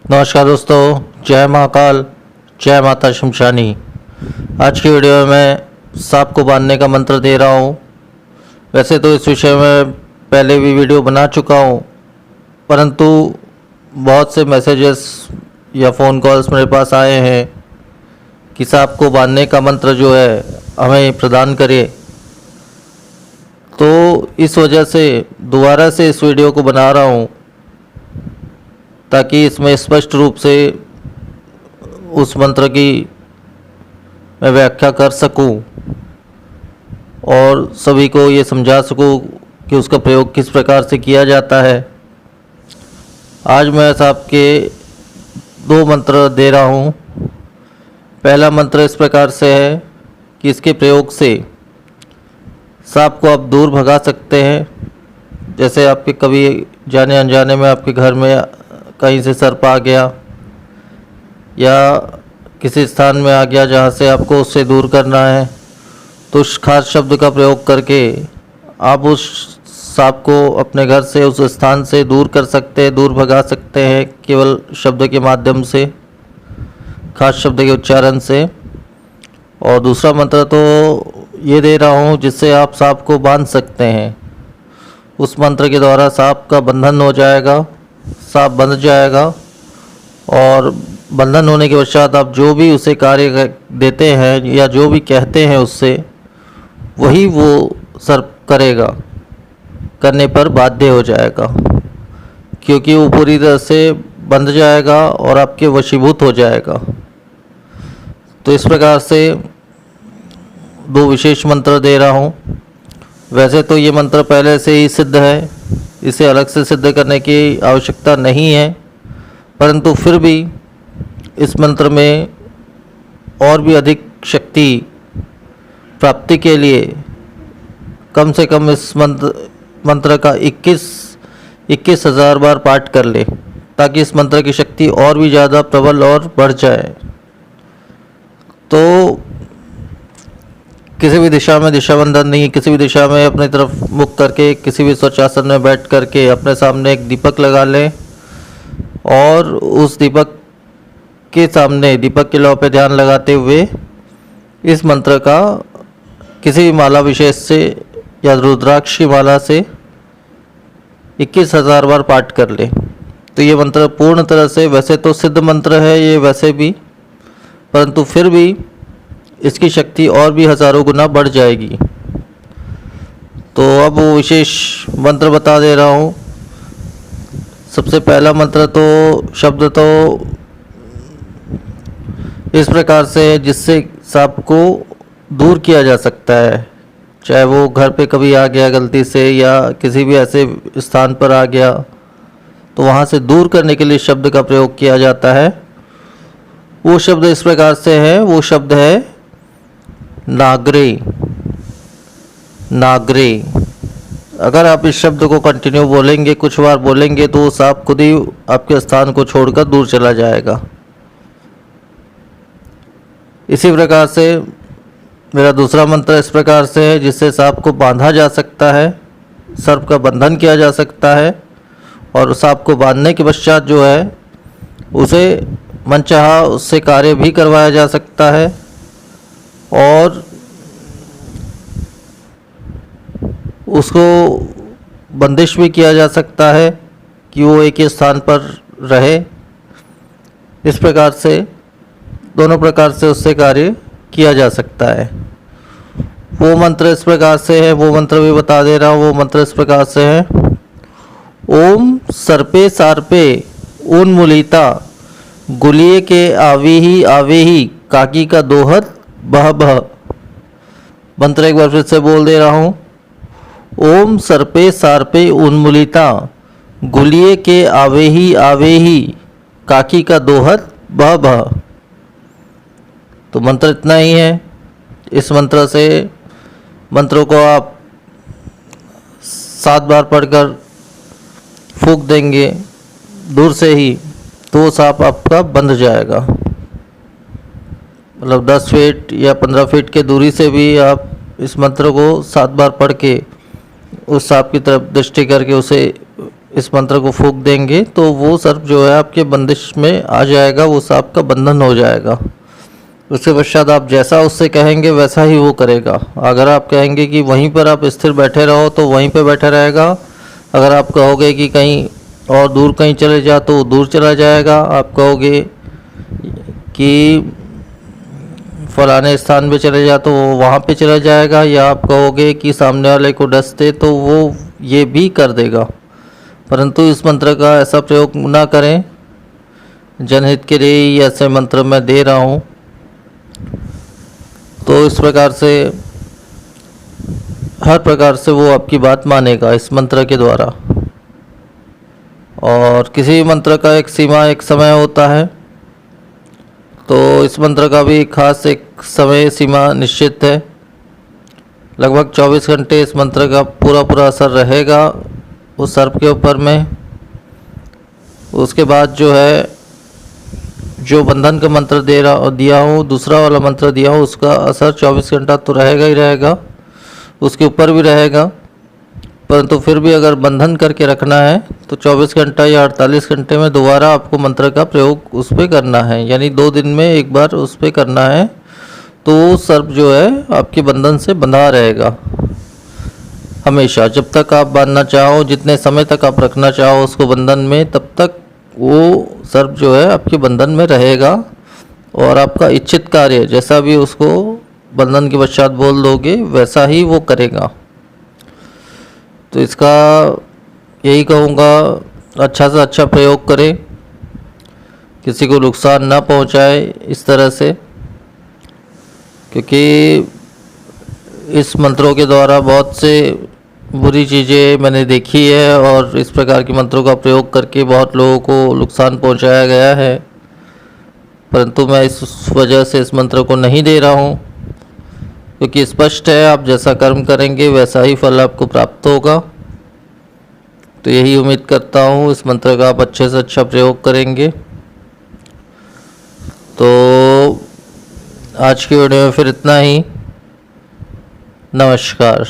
नमस्कार दोस्तों, जय महाकाल, जय माता शमशानी। आज की वीडियो में मैं सांप को बांधने का मंत्र दे रहा हूँ। वैसे तो इस विषय में पहले भी वीडियो बना चुका हूँ, परंतु बहुत से मैसेजेस या फ़ोन कॉल्स मेरे पास आए हैं कि सांप को बांधने का मंत्र जो है हमें प्रदान करिए। तो इस वजह से दोबारा से इस वीडियो को बना रहा हूँ ताकि इसमें स्पष्ट रूप से उस मंत्र की मैं व्याख्या कर सकूं और सभी को ये समझा सकूं कि उसका प्रयोग किस प्रकार से किया जाता है। आज मैं सांप के 2 मंत्र दे रहा हूं। पहला मंत्र इस प्रकार से है कि इसके प्रयोग से सांप को आप दूर भगा सकते हैं। जैसे आपके कभी जाने अनजाने में आपके घर में कहीं से सर्प आ गया या किसी स्थान में आ गया जहाँ से आपको उससे दूर करना है, तो उस खास शब्द का प्रयोग करके आप उस सांप को अपने घर से, उस स्थान से दूर कर सकते हैं, दूर भगा सकते हैं केवल शब्द के माध्यम से, खास शब्द के उच्चारण से। और दूसरा मंत्र तो ये दे रहा हूँ जिससे आप सांप को बांध सकते हैं। उस मंत्र के द्वारा सांप का बंधन हो जाएगा, सांप बंध जाएगा और बंधन होने के पश्चात आप जो भी उसे कार्य देते हैं या जो भी कहते हैं उससे, वही वो सर्प करेगा, करने पर बाध्य हो जाएगा, क्योंकि वो पूरी तरह से बंध जाएगा और आपके वशीभूत हो जाएगा। तो इस प्रकार से 2 विशेष मंत्र दे रहा हूँ। वैसे तो ये मंत्र पहले से ही सिद्ध है, इसे अलग से सिद्ध करने की आवश्यकता नहीं है, परंतु फिर भी इस मंत्र में और भी अधिक शक्ति प्राप्ति के लिए कम से कम इस मंत्र का 21,000 बार पाठ कर ले, ताकि इस मंत्र की शक्ति और भी ज़्यादा प्रबल और बढ़ जाए। तो किसी भी दिशा में दिशाबंधन नहीं, किसी भी दिशा में अपनी तरफ मुख करके किसी भी स्वच्छासन में बैठ करके अपने सामने एक दीपक लगा लें और उस दीपक के सामने, दीपक के लौ पे ध्यान लगाते हुए इस मंत्र का किसी भी माला विशेष से या रुद्राक्ष की माला से 21,000 बार पाठ कर ले। तो ये मंत्र पूर्ण तरह से, वैसे तो सिद्ध मंत्र है ये वैसे भी, परंतु फिर भी इसकी शक्ति और भी हज़ारों गुना बढ़ जाएगी। तो अब वो विशेष मंत्र बता दे रहा हूँ। सबसे पहला मंत्र तो शब्द तो इस प्रकार से है जिससे सांप को दूर किया जा सकता है। चाहे वो घर पे कभी आ गया गलती से या किसी भी ऐसे स्थान पर आ गया, तो वहाँ से दूर करने के लिए शब्द का प्रयोग किया जाता है। वो शब्द इस प्रकार से है, वो शब्द है नागरे। नागरे। अगर आप इस शब्द को कंटिन्यू बोलेंगे, कुछ बार बोलेंगे, तो वो सांप खुद ही आपके स्थान को छोड़कर दूर चला जाएगा। इसी प्रकार से मेरा दूसरा मंत्र इस प्रकार से है जिससे सांप को बांधा जा सकता है, सर्प का बंधन किया जा सकता है और सांप को बांधने के पश्चात जो है उसे मनचाहा उससे कार्य भी करवाया जा सकता है और उसको बंदिश भी किया जा सकता है कि वो एक ही स्थान पर रहे। इस प्रकार से दोनों प्रकार से उससे कार्य किया जा सकता है। वो मंत्र इस प्रकार से है, वो मंत्र भी बता दे रहा हूँ। वो मंत्र इस प्रकार से है, ओम सर्पे सार्पे उन्मूलिता गुलिये के आवे ही काकी का दोहत बह बह। मंत्र एक बार फिर से बोल दे रहा हूँ। ओम सर्पे सार्पे उन्मूलिता गुलिये के आवे ही काकी का दोहत बह बह। तो मंत्र इतना ही है। इस मंत्र से मंत्रों को आप 7 बार पढ़कर फूंक देंगे दूर से ही, तो सांप आपका बंध जाएगा। मतलब 10 फीट या 15 फीट के दूरी से भी आप इस मंत्र को 7 बार पढ़ के उस सांप की तरफ दृष्टि करके उसे इस मंत्र को फूंक देंगे तो वो सर्प जो है आपके बंदिश में आ जाएगा, वो सांप का बंधन हो जाएगा। उसके पश्चात आप जैसा उससे कहेंगे वैसा ही वो करेगा। अगर आप कहेंगे कि वहीं पर आप स्थिर बैठे रहो तो वहीं पर बैठा रहेगा। अगर आप कहोगे कि कहीं और दूर कहीं चले जा तो वो दूर चला जाएगा। आप कहोगे कि फलाने स्थान पे चले जा तो वो वहाँ पे चला जाएगा, या आप कहोगे कि सामने वाले को डस दे तो वो ये भी कर देगा। परंतु इस मंत्र का ऐसा प्रयोग ना करें। जनहित के लिए ही ऐसे मंत्र मैं दे रहा हूँ। तो इस प्रकार से हर प्रकार से वो आपकी बात मानेगा इस मंत्र के द्वारा। और किसी मंत्र का एक सीमा, एक समय होता है, तो इस मंत्र का भी खास एक समय सीमा निश्चित है। लगभग 24 घंटे इस मंत्र का पूरा असर रहेगा उस सर्प के ऊपर में। उसके बाद जो है, जो बंधन का मंत्र दिया हूँ, दूसरा वाला मंत्र दिया हूँ, उसका असर 24 घंटा तो रहेगा ही रहेगा, उसके ऊपर भी रहेगा। परंतु फिर भी अगर बंधन करके रखना है तो 24 घंटा या 48 घंटे में दोबारा आपको मंत्र का प्रयोग उस पर करना है, यानी 2 दिन में एक बार उस पर करना है। तो सर्प जो है आपके बंधन से बंधा रहेगा हमेशा। जब तक आप बांधना चाहो, जितने समय तक आप रखना चाहो उसको बंधन में, तब तक वो सर्प जो है आपके बंधन में रहेगा। और आपका इच्छित कार्य जैसा भी उसको बंधन के पश्चात बोल दोगे वैसा ही वो करेगा। तो इसका यही कहूँगा, अच्छा से अच्छा प्रयोग करें, किसी को नुकसान ना पहुँचाए इस तरह से, क्योंकि इस मंत्रों के द्वारा बहुत से बुरी चीज़ें मैंने देखी है और इस प्रकार के मंत्रों का प्रयोग करके बहुत लोगों को नुकसान पहुंचाया गया है। परंतु मैं इस वजह से इस मंत्र को नहीं दे रहा हूं, क्योंकि स्पष्ट है आप जैसा कर्म करेंगे वैसा ही फल आपको प्राप्त होगा। तो यही उम्मीद करता हूं इस मंत्र का आप अच्छे से अच्छा प्रयोग करेंगे। तो आज की वीडियो में फिर इतना ही। नमस्कार।